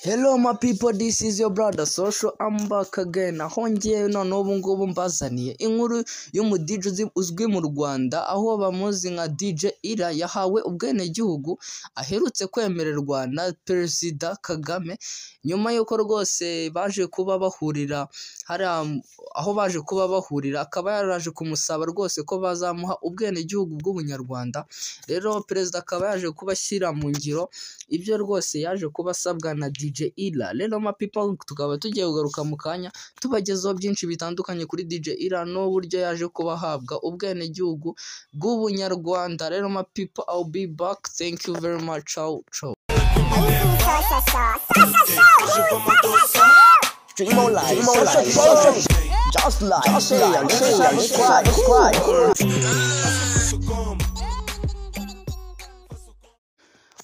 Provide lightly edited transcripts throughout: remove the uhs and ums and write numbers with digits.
Hello my people, this is your brother Social. I'm back again. Aho ngiye none ubu ngubu mbazaniye inkuru y'umu DJ uzwi mu Rwanda, aho bamuzi nka DJ Ira yahawe ubwenegihugu aherutse kwemererwa na Perezida Kagame, nyuma yuko rwose baje kuba bahurira aho baje kuba bahurira, akaba yaraje kumusaba rwose ko bazamuha ubwenegihugu bw'ubunyarwanda. Rero Perezida akaba yaje kubashyira mu ngiro ibyo rwose yaje kubasabwa na DJ Ira. Rero ma people, tukaba tugiye kugaruka mu kanya tubagezaho byinshi bitandukanye kuri DJ Ira n'uburyo yaje kubahabwa ubwenegihugu bw'ubunyarwanda. Rero ma people, I'll be back. Thank you very much. Ciao ciao. Just like, subscribe.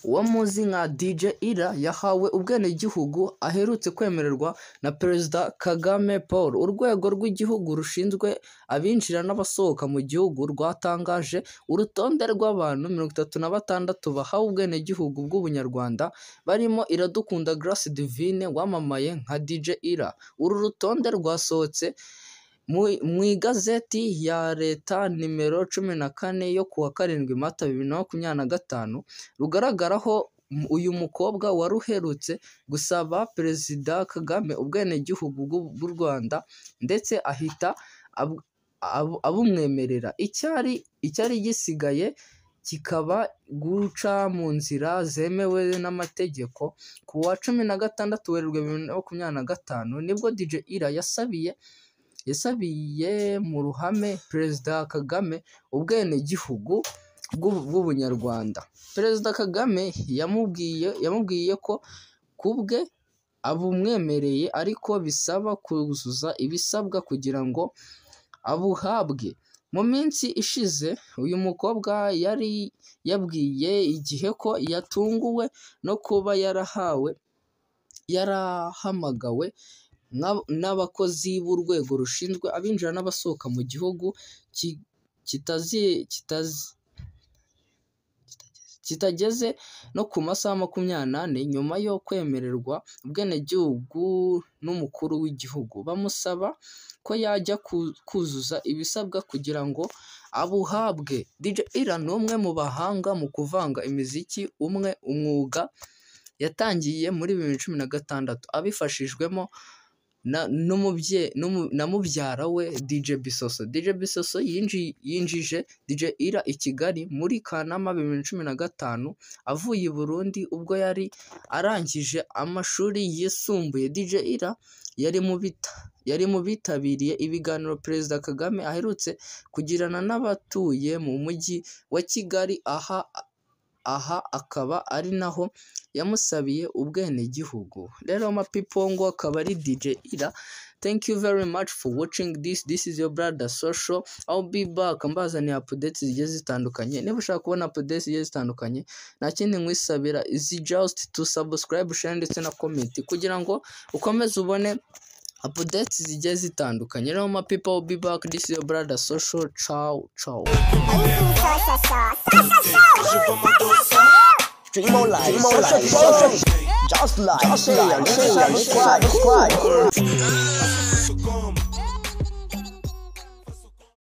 Uwamuzi nka DJ Ira yahawe ubwenegihugu aherutse kwemererwa na Perezida Kagame Paul. Urwego rw'igihugu rushinzwe abinjira n'abasohoka mu gihugu rwatangaje urutonde rw'abantu 36 bahawe ubwenegihugu bw'ubunyarwanda, barimo Iradukunda Grace Divine wamamaye nka DJ Ira. Uru rutonde rwasohotse mu igazeti ya leta nimero 14 yo kuwa 7 Mata 2025, rugaragaraho uyu mukobwa wari uherutse gusaba Perezida Kagame ubwenegihugu bw'u Rwanda, ndetse ahita abumwemerera. Icyari gisigaye kikaba guca mu nzira zemewe n'amategeko. Ku wa 16 Werurwe 2025 nibwo DJ Ira yasabiye mu ruhame Perezida Kagame ubwenegihugu bw'ubunyarwanda. Perezida Kagame yamubwiye ko kubwe abumwemereye, ariko bisaba kuzuza ibisabwa kugira ngo abuhabwe. Mu minsi ishize uyu mukobwa yari yabwiye igihe ko yatunguwe no kuba yarahamagawe n'abakozi b'urwego rushinzwe abinjira n'abasohoka mu gihugu kitageze no ku masaha 24 nyuma yo kwemererwa ubwenegihugu n'umukuru w'igihugu. Bamusaba ko yajya kuzuza ibisabwa kugira ngo abuhabwe. DJ Ira ni umwe mu bahanga mu kuvanga imiziki, umwuga yatangiye muri 2016 abifashijwemo na mubyara we DJ Bisoso. DJ Bisoso yinjije DJ Ira i Kigali muri Kanama 2015 avuye i Burundi ubwo yari arangije amashuri yisumbuye. DJ Ira yari mu bitabiriye ibiganiro Perezida Kagame aherutse kugirana n'abatuye mu mujyi wa Kigali, aha akaba ari naho yamusabiye ubwenegihugu. Rero ma people, ngo akaba ari DJ Ira. Thank you very much for watching this. This is your brother Social. I'll be back mbazaniye updates zigiye zitandukanye. Niba ushaka kubona updates zigiye zitandukanye, nta kindi nkwisabira is just to subscribe, share ndetse na comment kugira ngo ukomeze ubone updates zigiye zitandukanye. Rero ma people, I'll be back. This is your brother Social. Ciao ciao. Stream more live, just like, subscribe.